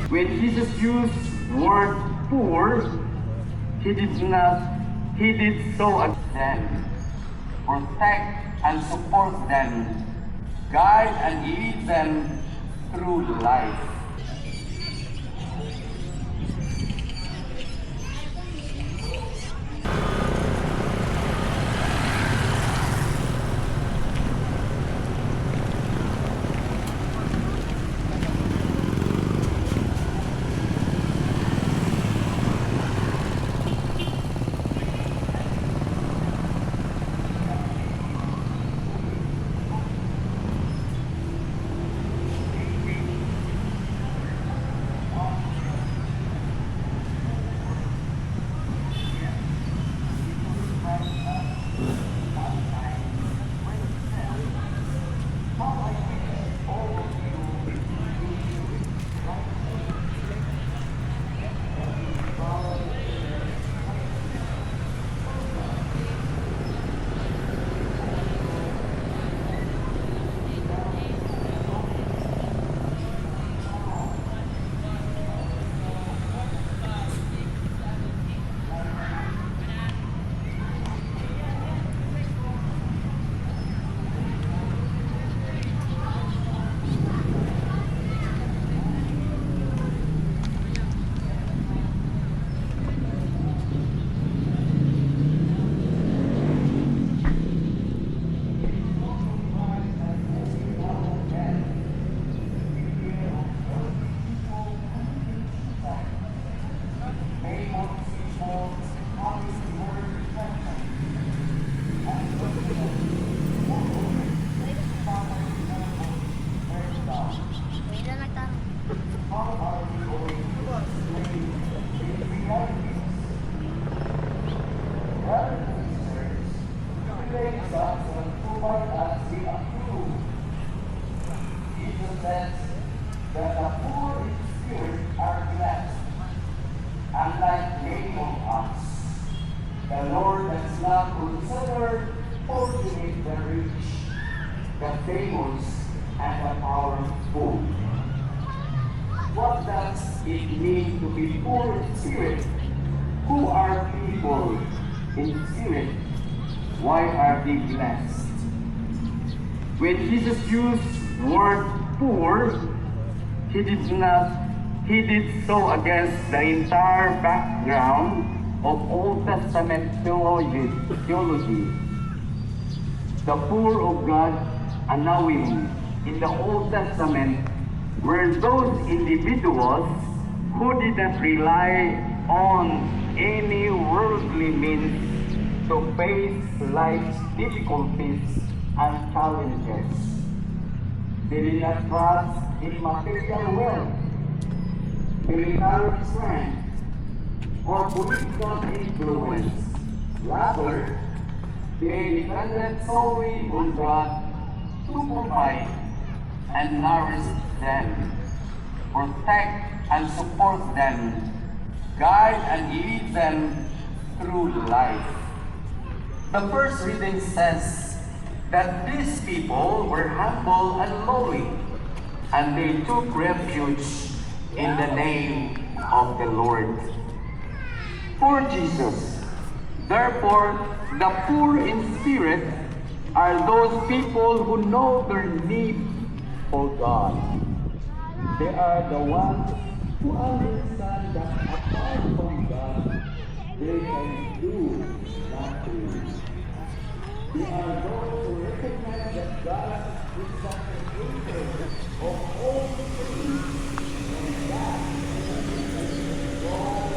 When Jesus used word poor, he did so against them, protect and support them, guide and lead them through life. What does it mean to be poor in spirit? Who are people in spirit? Why are they blessed? When Jesus used word poor, he did so against the entire background of Old Testament theology. The poor of God, unknowing in the Old Testament, were those individuals who did not rely on any worldly means to face life's difficulties and challenges. They did not trust in material wealth, military strength, or political influence. Rather, they depended solely on God to provide and nourish them, protect and support them, guide and lead them through life. The first reading says that these people were humble and lowly, and they took refuge in the name of the Lord. For Jesus, therefore, the poor in spirit are those people who know their need for God. They are the ones who understand that apart from God, they can do nothing. They are those who recognize that God is the creator of all things, and that is God.